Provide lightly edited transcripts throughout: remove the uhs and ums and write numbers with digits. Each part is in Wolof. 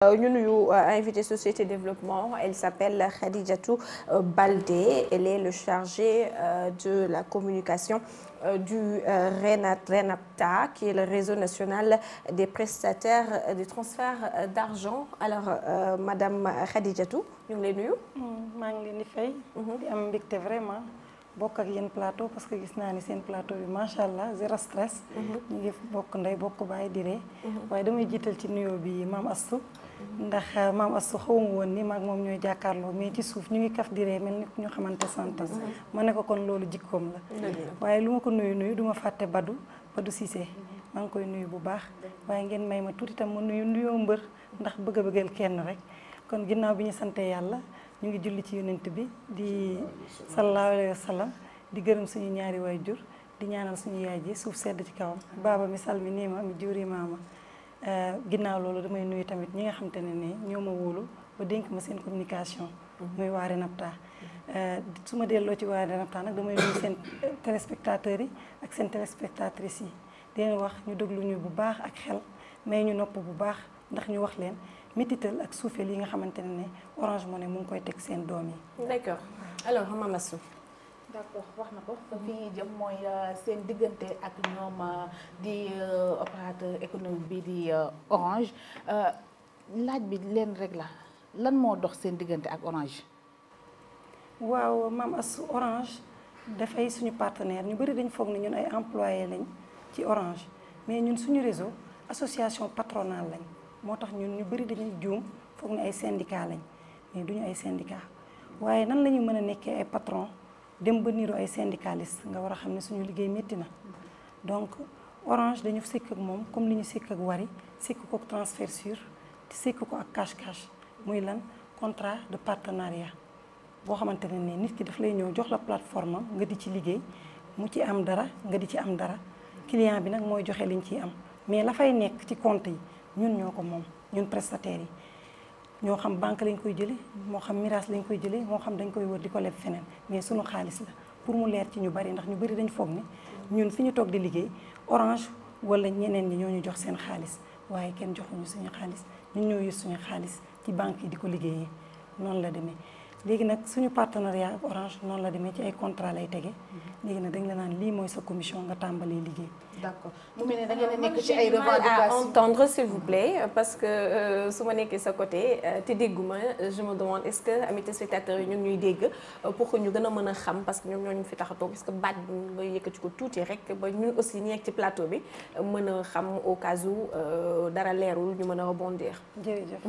ñu nuyu invité société développement, elle s'appelle Khadijatou Baldé, elle est le chargé de la communication du RENAPTA, qui est le réseau national des prestataires de transfert d'argent. Alors Madame Khadijatou, ñu ngi lay nuyu. maa ngi leen di fay. di am mbégte vraiment bokk ak yéen plateau parce que gis naa ni seen plateau bi macha allah zéro stress. ñu ngi bokk ndey bokk baay di ree. waaye damay jiital ci nuyoo bi maam Astou. ndax maam Astou xawma woon ni maag moom ñooy jàkkaarloo mais ci suuf ñu ngi kaf di ree mel ni ñu xamante santé. ma ne ko kon loolu jikkoom la. waaye lu ma ko nuyu du ma fàtte Badou Cissé. maa ngi koy nuyu bu baax. waaye ngeen may ma tuuti tam ma nuyoo mbër ndax bëgg a bëggal kenn rek. kon ginnaaw bi ñu sante yàlla ñu ngi julli ci yonent bi di sallallahu alayhi wa sallam di gërëm suñu ñaari waajur di ñaanal suñu yaay ji suuf sedd ci kawam baaba mi sal mi niima mi juri maama ginnaaw loolu damay nuyu tamit ñi nga xamante ne ne ñoo ma wóolu ba dénk ma seen communication muy waa RENAPTA su ma delloo ci waa RENAPTA nag damay nuyu seen téléspectateurs yi ak seen téléspectatrices yi di leen wax ñu déglu ñu bu baax ak xel may ñu nopp bu baax ndax ñu wax leen métital ak suufeel yi nga xamante ne Orange Money mu ngi koy teg seen doom yi. D'accord alors Mame Astou. D'accord wax na ko fi ñuy jëm mooy seen diggante ak ñoom di opérateur économique bi di Orange laaj bi leen rek la lan moo dox seen diggante ak Orange. waaw Mame Astou Orange dafay suñu partenaire ñu bëri dañ foog ne ñun ay employé lañ ci Orange mais ñun suñu réseau association patronale lañ. moo tax ñun ñu bëri dañuy juum foog ne ay syndicat lañ mais duñu ay syndicat waaye nan la ñu mën a nekkee ay patron dem ba niru ay syndicaliste nga war a xam ne suñu liggéey métti na donc Orange dañu sikk ak moom comme li ñu sikk ak Wari sikk ko ak transfert sûr te sikk ko ak cash muy lan contrat de partenariat boo xamante ne nii nit ki daf lay ñëw jox la plateforme am nga di ci liggéey mu ci am dara nga di ci am dara client bi nag mooy joxe liñ ciy am mais la fay nekk ci compte yi ñun ñoo ko moom ñun prestataires yi ñoo xam banque lañ koy jële moo xam miraas lañ koy jële moo xam dañ koy wër di ko leb feneen mais suñu xaalis la pour mu leer ci ñu bari ndax ñu bari dañ foog ni ñun fi ñu toog di liggéey Orange wala ñeneen ñi ñoo ñu jox seen xaalis waaye kenn joxuñu suñu xaalis ñun ñoo yës suñu xaalis ci banque yi di ko liggéeyee noonu la demee léegi nag suñu partenariat ak Orange noonu la demee ci ay contrat lay tege léegi nag dañ la naan lii mooy sa commission nga tàmbalee liggéey. D'accord mu mel ne da ngeen a nekk ci ay revendications à entendre s'il vous plaît parce que su ma nekkee sa côté te dégguma je me demande est-ce que amis téléspectateurs yi ñu ngi ñuy dégg pour que ñu gën a mën a xam parce que ñoom ñoo ñu fi tax a toog parce que baat bi nga yëkkati ko tuuti rek ba ñun aussi ñi nekk ci plateau bi mën a xam au cas où dara leerul ñu mën a rebondir. jërëjëf.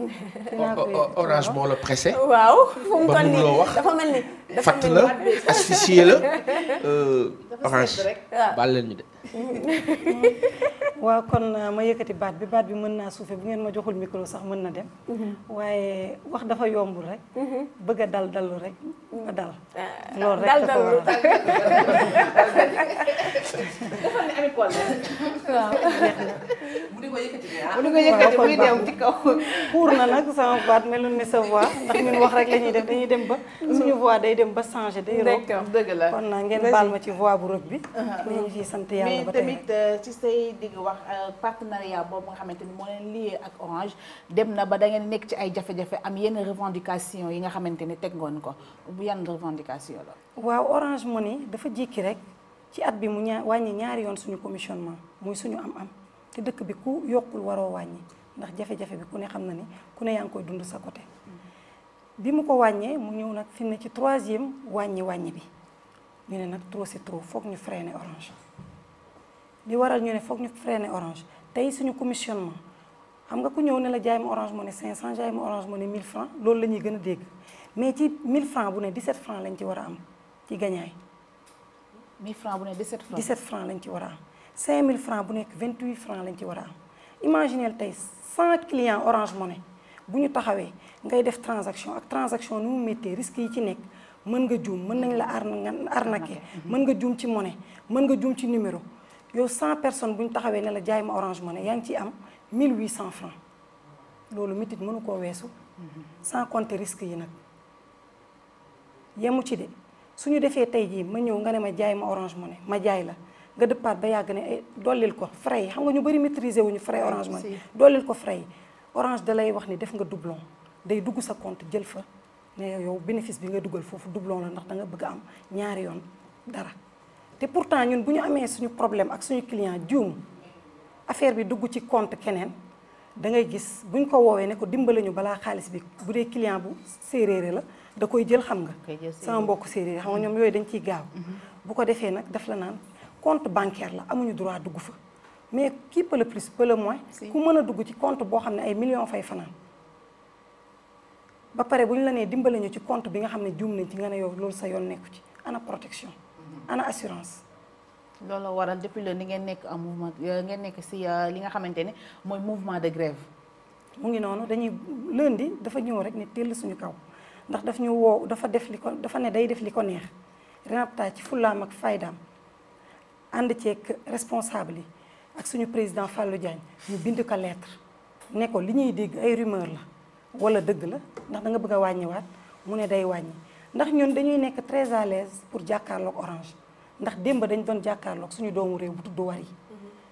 Orange moo la pressé. waaw fu mu toll nii wax dafa mel ni. fatt la asphyxié la Orange baal leen ñu de. waaw kon ma yëkkati baat bi mën naa suufe bu ngeen ma joxul micro sax mën na dem waaye wax dafa yombul rek bëgg a dalu rek ba dal loolu rek dafa war dafa ne ami Paul waaw bu di ko yëkkati muy dem ci kaw xuur na nag sama baat melul ni sa voix ndax ñun wax rek la ñuy def dañuy dem ba suñu voix day dem ba changer day roog dëgg la kon ngeen baal ma ci voix bu rëb bi ñu ciy sant yàlla ba tey mais tamit ci say digg wax partenariat boobu nga xamante ni moo leen lié ak Orange dem na ba da ngeen nekk ci ay jafe-jafe am yenn revendication yi nga xamante ni teg ngoon ko bu yan revendication la. waaw Orange Money dafa jékki rek ci at bi mu wàññi ñaari yoon suñu commissionnement muy suñu am-am te dëkk bi ku yokkul waroo wàññi ndax jafe-jafe bi ku ne xam na ni ku ne yaa ngi koy dund sa côté. bi mu ko wàññee mu ñëw nag fi ne ci 3e wàññi bi ñu ne nag trop c'est trop foog ñu freiner Orange. li waral ñu ne foog ñu freiner Orange tey suñu commissionnement xam nga ku ñëw ne la jaay ma Orange Money 500 jaay ma Orange Money 1000 francs loolu la ñuy gën a dégg mais ci 1000 francs bu ne 17 francs lañ ci war a am ci gañaay. 1000 francs bu ne 17 francs 17 francs lañ ci war a am 5000 francs bu nekk 28 francs lañ ci war a am imaginez tey 100 clients Orange Money bu ñu taxawee ngay def transaction ak transaction nu mu méttee risques yi ci nekk mën nga juum mën nañ la arnaquer mën nga juum ci monnaie mën nga juum ci numéro. yow 100 personnes bu ñu taxawee ne la jaay ma Orange Money yaa ngi ciy am 1800 francs loolu métit mënu koo weesu sans compter risque yi nag yemu ci de suñu defee tey jii ma ñëw nga ne ma jaay ma Orange Money ma jaay la nga dëppaat ba yàgg ne dollil ko frais yi xam nga ñu bëri maîtriser wuñu frais Orange Money dollil ko frais yi Orange da lay wax ni def nga doublon day dugg sa compte jël fa ne yow bénéfice bi nga dugal foofu doublon la ndax da nga bëgg am ñaari yoon dara te pourtant ñun bu ñu amee suñu problème ak suñu client juum affaire bi dugg ci compte keneen da ngay gis buñ ko woowee ne ko dimbale ñu balaa xaalis bi bu dee client bu séeréer la da koy jël xam nga sama mbokk séeréer xam nga ñoom yooyu dañ ciy gaaw bu ko defee nag daf la naan compte bancaire la amuñu droit dugg fa mais qui peut le plus peut le moins ku mën a dugg ci compte boo xam ne ay millions fay fanaan ba pare bu ñu la nee dimbale ñu ci compte bi nga xam ne juum nañ ci nga ne yow loolu sa yoon nekku ci ana protection ana assurance loolu waral depuis le ni ngeen nekk en mouvement ngeen nekk si li nga xamante ne mooy mouvement de grève mu ngi noonu dañuy lundi dafa ñëw rek ne teel suñu kaw ndax daf ñu woo dafa ne day def li ko neex RENAPTA ci fullaam ak faydaam ànd ceeg responsable yi ak suñu président Fallou Diagne ñu bind ko lettre ne ko li ñuy dégg ay rumeur la wala dëgg la ndax da nga bëgg a wàññiwaat mu ne day wàññi ndax ñun dañuy nekk très à l'aise pour jàkkaarloog Orange ndax démb dañ doon jàkkaarloog suñu doomu réew bu tudd Wari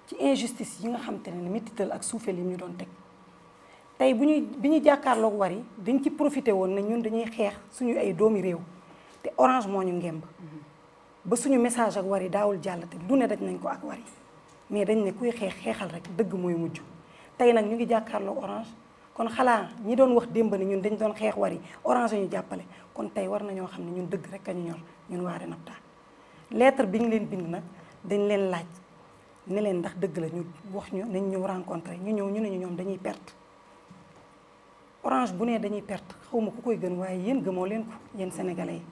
ci injustice yi nga xam te ne métital ak suufeel yi ñu doon teg tey bi ñuy jàkkaarloog Wari dañ ci profité woon ne ñun dañuy xeex suñu ay doomi réew te Orange moo ñu ngemb ba suñu message ak Wari daawul jàll te lu ne daj nañ ko ak Wari mais dañ ne kuy xeexal rek dëgg mooy mujj tey nag ñu ngi jàkkaarloog Orange kon xalaa ñi doon wax démb ne ñun dañ doon xeex Wari Orange ñu jàppale kon tey war nañoo xam ne ñun dëgg rek a ñu ñor ñun waa RENAPTA lettre bi ñu leen bind nag dañ leen laaj ne leen ndax dëgg la ñu wax ñu nañ ñëw rencontré ñu ñëw ñu ne ñu ñoom dañuy perte Orange bu nee dañuy perte xaw ma ku koy gën waaye yéen gëmoo leen ko yéen sénégalais yi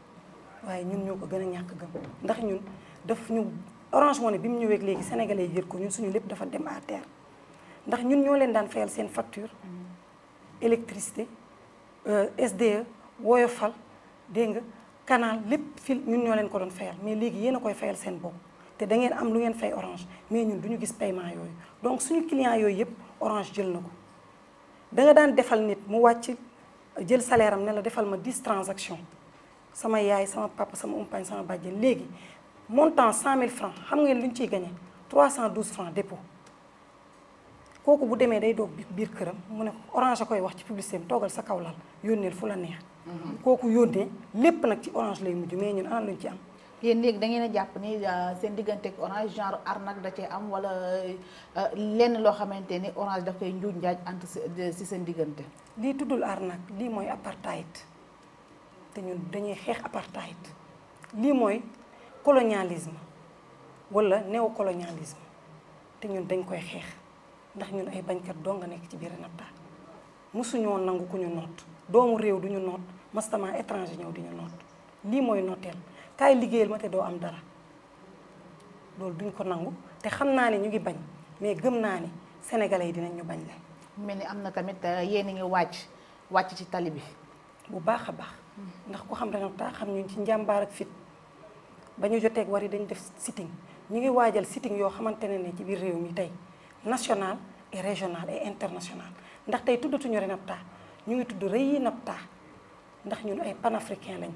waaye ñun ñoo ko gën a ñàkk gëm ndax ñun daf ñu Orange moo ne bi mu ñëwee léegi sénégalais yi jël ko ñun suñu lépp dafa dem à terre ndax ñun ñoo leen daan fayal seen facture électricité SDE Woyofal dégg nga canal lépp fil ñun ñoo leen ko doon fayal mais léegi yéen a koy fayal seen bopp te da ngeen am lu ngeen fay Orange mais ñun du ñu gis paiement yooyu donc suñu client yooyu yëpp Orange jël na ko da nga daan defal nit mu wàcc jël salaire am ne la defal ma 10 transactions sama yaay sama papa sama umpaañ sama bàjjen léegi montant 100 000 francs xam ngeen lu ñu ciy gagné 312 francs dépôt kooku bu demee day doog biir këram mu ne ko Orange a koy wax ci publicité am toogal sa kaw lal yónneel fu la neex kooku yónnee lépp nag ci Orange lay mujj mais ñun ana luñ ci am yéen léegi da ngeen a jàpp ni seen diggante ak Orange genre arnaque da cee am wala lenn loo xamante ni Orange daf koy njuuj njaaj entre si seen diggante lii tuddul arnaque lii mooy apartheid te ñun dañuy xeex apartheid lii mooy colonialisme wala néocolonialisme te ñun dañ koy xeex ndax ñun ay bañkat doo nga nekk ci biir RENAPTA mosuñoo nangu ku ñu noot doomu réew du ñu noot mastama étranger ñëw di ñu noot lii mooy nooteel kaay liggéeyal ma te doo am dara loolu duñ ko nangu te xam naa ne ñu ngi bañ mais gëm naa ni sénégalais yi dinañ ñu bañ leen. mel ni am na tamit yéen a ngi wàcc ci tali bi. bu baax a baax. ndax ku xam RENAPTA xam ñu ci njàmbaar ak fit ba ñu joteeg Wari dañ def sitting ñu ngi waajal sitting yoo xamante ne ci biir réew mi tey national et régional et international ndax tey tuddatuñu RENAPTA ñu ngi tudd REYINAPTA ndax ñun ay panafricain lañ.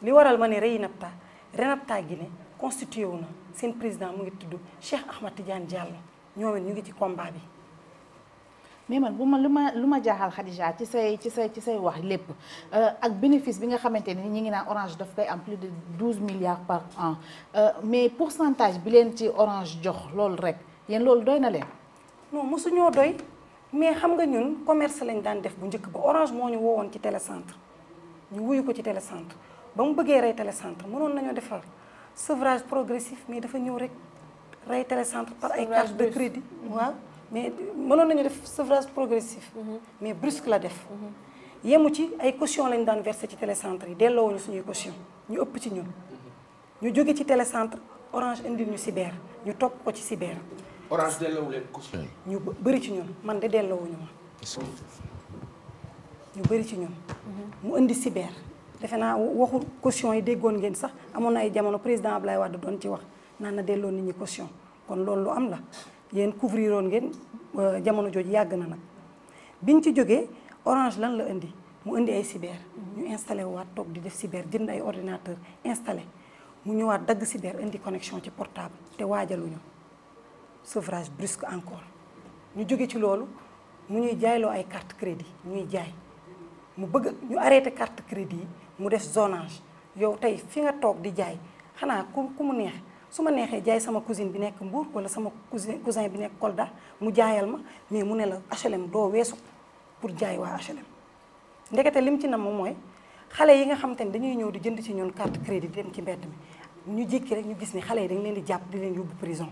li waral ma ne REYINAPTA Guinée constitué wu na seen président mu ngi tudd Cheikh Ahmed Tidiane Diallo ñoom ñu ngi ci combat bi. mais man lu ma jaaxal Khadija ci say wax lépp ak bénéfice bi nga xamante ni ñi ngi naan Orange daf koy am plus de 12 milliards par an mais pourcentage bi leen ci Orange jox loolu rek yéen loolu doy na leen. non mosuñoo doy mais xam nga ñun commerce lañ daan def bu njëkk ba Orange moo ñu woowoon ci télécentre ñu wuyu ko ci télécentre. ba mu bëggee rey télécentre mënoon nañoo defar sevrage progressif mais dafa ñëw rek rey télécentre par ay carte de crédit waaw mais mënoon nañu def sevrage progressif mais brusque la def yemu ci ay caution lañ daan versé ci télécentre yi delloowuñu suñuy caution ñu ëpp ci ñun ñu jóge ci télécentre Orange indil ñu cyber ñu topp ko ci cyber Orange delloowu leen caution yi ñu bëri ci ñun man de delloowuñu ma ñu bëri ci ñun mu indi cyber defe naa waxu caution yi déggoon ngeen sax amoon na ay jamono président Ablaye Wade doon ci wax naan na delloo nit ñi caution kon loolu lu am la yéen couvriroon ngeen jamono jooju yàgg na nag biñ ci jógee Orange lan la indi mu indi ay cyber ñu installé waat toog di def cyber jënd ay ordinateur installé mu ñëwaat dagg cyber indi connexion ci portable te waajaluñu sevrage brusque encore ñu jóge ci loolu mu ñuy jaayloo ay carte crédit ñuy jaay mu bëgg ñu arrêté carte crédit yi mu def zonage yow tey fi nga toog di jaay xanaa ku mu neex su ma neexee jaay sama cousine bi nekk Mbour wala sama cousin bi nekk Kolda mu jaayal ma mais mu ne la HLM doo weesu pour jaay waa HLM ndekete lim ci nam moom mooy xale yi nga xam te ne dañuy ñëw di jënd ci ñun carte crédit di dem ci mbedd mi ñu jékki rek ñu gis ni xale yi dañ leen di jàpp di leen yóbbu prison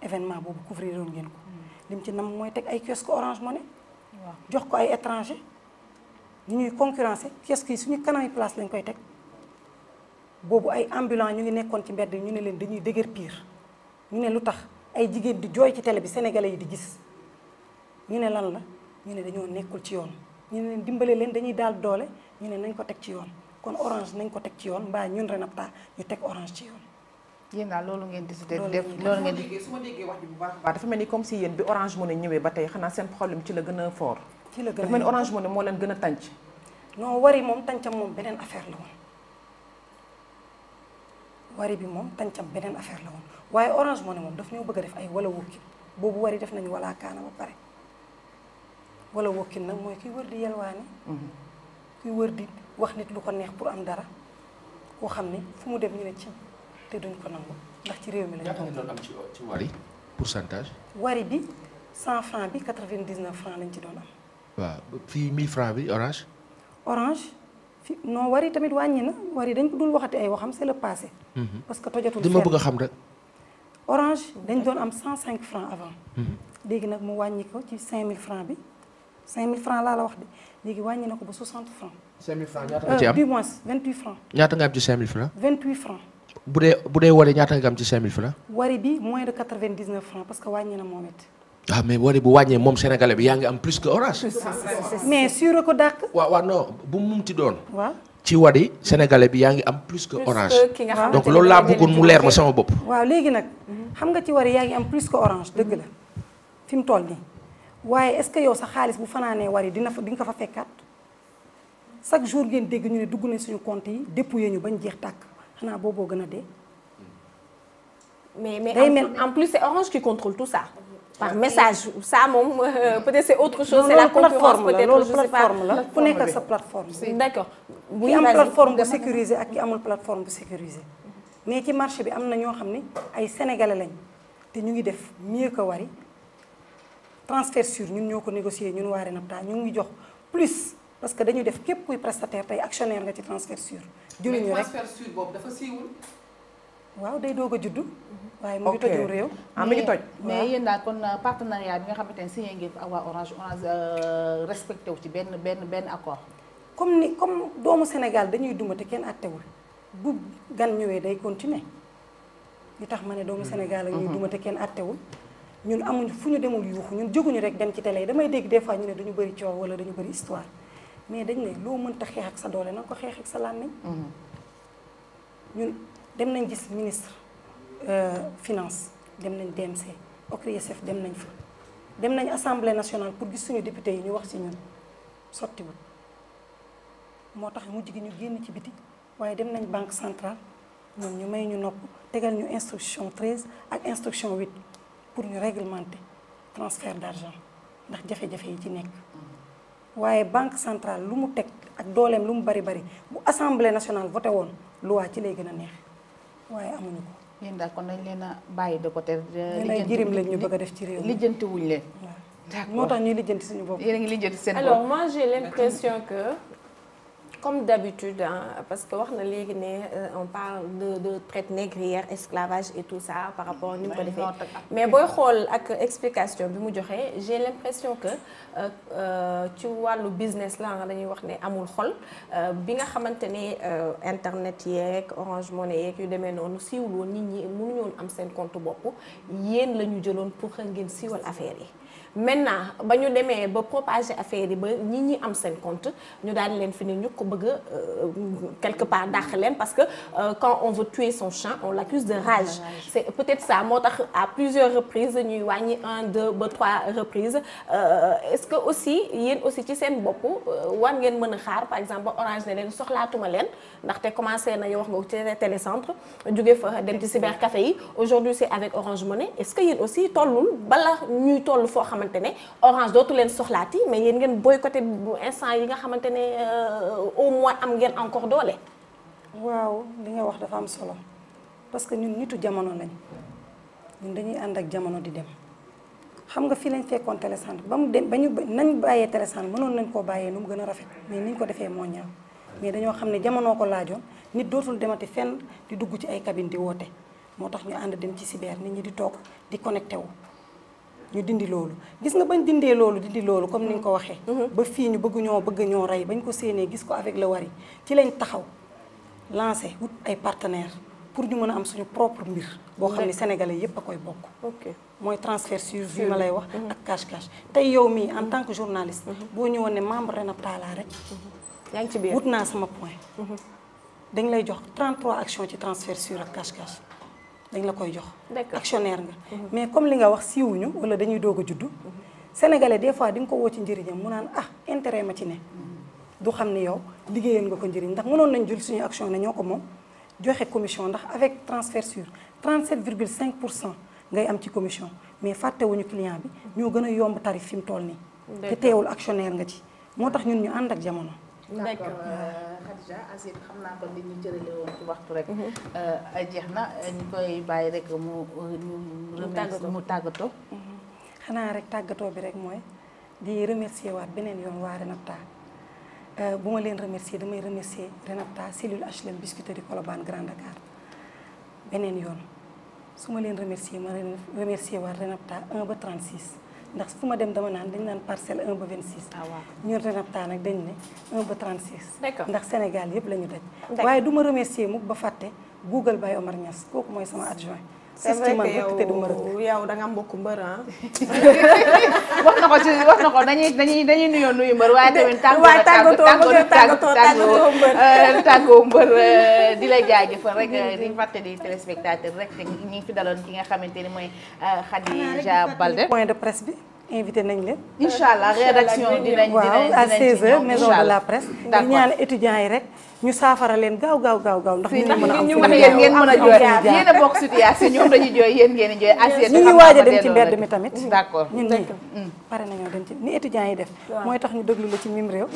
événement boobu couvrir woon ngeen ko lim ci nam mooy teg ay kiosque Orange Money jox ko ay étranger ñu ñuy concurrencer kiosque yi suñu kanami place lañ koy teg boobu ay ambulant ñu ngi nekkoon ci mbedd ñu ne leen dañuy déguerpir ñu ne lu tax ay jigéen di jooy ci télé bi sénégalais yi di gis ñu ne lan la ñu ne dañoo nekkul ci yoon ñu ne leen dimbale leen dañuy daal doole ñu ne nañ ko teg ci yoon kon Orange nañ ko teg ci yoon mbaa ñun Renapta ñu teg Orange ci yoon. yéen daal loolu ngeen décidé def loolu ngeen di. su ma déggee wax ji bu baax dafa mel ni comme si yéen bi Orange Money ñëwee ba tey xanaa seen problème ci la gën a fort. ci la gën a dafa mel ni Orange Money moo leen gën a tànc. non wari moom tàncam moom beneen affaire la woon wari bi moom tàncam beneen affaire la woon waaye Orange Money moom daf ñoo bëgg a def ay wala wokkin boobu wari def nañu wala kaana ba pare wala wokkin nag mooy kuy wër di yelwaani kuy wër di wax nit lu ko neex pour am dara koo xam ni fu mu dem ñu ne ci te duñ ko nangu ndax ci réew mi lañu. ñaata ngeen doon am ci wari pourcentage. wari bi 100 francs bi 99 francs lañ ci doon am. waaw fii 1000 francs bi Orange. Orange fi non wari tamit wàññi na wari dañ ko dul waxati ay waxam c'est le passé. parce que tojatul dama bëgg a xam rek. Orange dañ doon am 105 francs avant. léegi nag mu wàññi ko ci 5000 francs bi 5000 francs laa la wax de léegi wàññi na ko ba 60 francs. 5000 francs ñaata nga ci am du moins 28 francs. ñaata nga am ci 5000 francs. 28 francs. bu dee wari ñaata nga am ci 5000 francs. wari bi moins de 99 francs parce que wàññi na moom it. ah mais wari bu wàññee moom sénégalais bi yaa ngi am plus que Orange. mais sûr ko dàq. waaw non bu mu munti doon. waaw ci wari sénégalais bi yaa ngi am plus que Orange. ki nga xamante donc loolu laa bëggoon mu leer ma sama bopp. waaw léegi nag xam nga ci wari yaa ngi am plus que Orange dëgg la fi mu toll nii waaye est-ce que yow sa xaalis bu fanaanee wari di nga ko fa fekkaat chaque jour ngeen dégg ñu ne dugg nañ suñu compte yi dépouillé ñu bañ jeex tàkk xanaa booboo gën a dee. mais en plus c'est Orange qui contrôle tout ça. par message ça moom peut-être c'est autre chose. c'est la concurrence peut-être je sais pas la ku nekk ak sa plateforme. d'accord ki am plateforme bu sécurisé ak ki amul plateforme bu sécurisé mais ci marché bi am na ñoo xam ni ay sénégalais lañ te ñu ngi def mieux que wari transfert sûr ñun ñoo ko négocier ñun waa Renapta ñu ngi jox plus parce que dañu def képp kuy prestataire tey actionnaire nga ci transfert sûr. jëluñu rek transfert sûr boobu dafa siiwul. waaw day doog a juddu. waaye mu ngi tojoo réew. mi ngi toj. mais yéen daal kon partenariat bi nga xamante ne signé ngeen ak waa Orange respecté wu ci benn accord. comme doomu Sénégal dañuy duma te kenn àttewul bu gan ñëwee day continuer li tax ma ne doomu Sénégal la ñuy duma te kenn àttewul ñun amuñ fu ñu demul yuuxu ñun jóguñu rek dem ci télé yi damay dégg des fois ñu ne dañu bëri coow wala dañu bëri histoire mais dañ ne loo mënta xeex ak sa doole na ko xeex ak sa làmmiñ ñun dem nañ gis ministre finance dem nañ DMC OCRISF dem nañ fa dem nañ assemblée nationale pour gis suñu député yi ñu wax ci ñun sottiwul moo tax mujj gi ñu génn ci biti waaye dem nañ banque centrale ñoom ñu may ñu nopp tegal ñu instruction 13 ak instruction 8 pour ñu réglementer transfert d'argent ndax jafe-jafe yi ci nekk waaye banque centrale lu mu teg ak dooleem lu mu bari bari bu assemblée nationale voté woon loi ci lay gën a neex waaye amuñu ko. yéen daal kon dañ leen a bàyyi de côté. ñu ay jirim lañ ñu bëgg a def ci réew mi lijjanti wuñ leen. d'accord moo tax ñuy lijjanti suñu bopp. yéen a ngi lijjanti seen bopp. alors moi j'ai l'impression que comme d'habitude parce que wax na léegi ne on parle de traite négrière esclavage et tout ça par rapport ni mu ko defee mais booy xool ak explication bi mu joxe j'ai l'impression que ci wàllu business la dañuy wax ne amul xol bi nga xamante ne internet yeeg Orange Money yeeg yu demee noonu siiwul woon nit ñi mënuñu woon am seen compte bopp yéen la ñu jëloon pour que ngeen siiwal affaire yi. maintenant ba ñu demee ba propager affaire yi ba nit ñi am seen compte ñu daal leen fi ne ñu ko bëgg a quelque part dàq leen parce que quand on veut tuer son chien on l'accuse de rage c'est peut-être ça moo tax à plusieurs reprises ñuy wàññi 1 2 ba 3 reprises est-ce que aussi yéen aussi ci seen bopp war ngeen mën a xaar par exemple ba Orange ne leen soxlaatuma leen ndaxte commencé na yow wax nga ko ci télécentre jóge fa dem ci cybercafé yi aujourd'hui c'est avec Orange Money est-ce que yéen aussi tollul bala ñuy toll foo xam xamante ne Orange dootu leen soxlaati mais yéen ngeen boycotté instant yi nga xamante ne au moins am ngeen encore doole. waaw li nga wax dafa am solo parce que ñun nitu jamono lañ ñun dañuy ànd ak jamono di dem xam nga fii lañ fekkoon télécentre ba mu dem ba ñu nañ bàyyee télécentre mënoon nañ koo bàyyee nu mu gën a rafet mais niñ ko defee moo ñaaw mais dañoo xam ne jamonoo ko laajoon nit dootul demati fenn di dugg ci ay cabine di woote moo tax ñu ànd dem ci cyber nit ñi di toog di connecté wu ñu dindi loolu gis nga bañ dindee loolu dindi loolu comme ni nga ko waxee ba fii ñu bëgg ñoo rey bañ ko séenee gis ko avec le Wari ci lañ taxaw lancé wut ay partenaires pour ñu mën a am suñu propre mbir boo xam ne sénégalais yépp a koy bokk mooy transfert sur vue ma lay wax ak cash tey yow mii en tant que journaliste boo ñëwoon ne membre RENAPTA laa rek yaa ngi ci biir wut naa sama point dañ lay jox 33 actions ci transfert sur ak cash dañ la koy jox actionnaire nga mais comme li nga wax siiwuñu wala dañuy doog a juddu sénégalais des fois di nga ko woo ci njëriñam mu naan intérêt ma ci ne du xam ne yow liggéeyal nga ko njëriñ ndax mënoon nañ jël suñu action ne ñoo ko moom joxe commission ndax avec transfert sur 37,5% ngay am ci commission mais fàttewuñu client bi ñoo gën a yomb tarif fi mu toll nii te teewul actionnaire nga ci moo tax ñun ñu ànd ak jamono. d'accord Khadija Asib xam naa ko li ñu jërale woon ci waxtu rek jeex na ñu koy bàyyi rek mu tàggatoo. xanaa rek tàggatoo bi rek mooy di remercier waat beneen yoon waa RENAPTA bu ma leen remercier damay remercier RENAPTA cellule HLM Biscuiterie Colobane Grand Dakar beneen yoon su ma leen remercier ma remercier waat RENAPTA 1 ba 36 ndax fu ma dem dama naan dañ naan parcelle 1 ba 26 ñun RENAPTA nag dañ ne 1 ba 36 ndax Sénégal yëpp la ñu daj waaye du ma remercier mukk ba fàtte Google Baye Omar Niass kooku mooy sama adjoint c'est vrai que yow da nga mbokk mbër wax na ko dañuy nuyoo nuyu mbër waaye tamit tàggoo mbër di la jaajëfal rek di fàttali téléspectateur rek ñu ngi fi daloon ki nga xamante ni mooy Khadija Baldé. point de presse bi invité nañ leen. incha allah rédaction dinañ à 16h maison de la presse. di ñaan étudiants yi rek ñu saafara leen gaaw ndax ñu mën a am ñu ngeen mën a jooy yéen a bokk situation ñoom dañuy jooy yéen ngeen di jooy assiette ñu ngi waaj a dem ci mbedd mi tamit d'accord ñun ñi pare nañoo dem ci ni étudiants yi def mooy tax ñu déglu la ci mim réew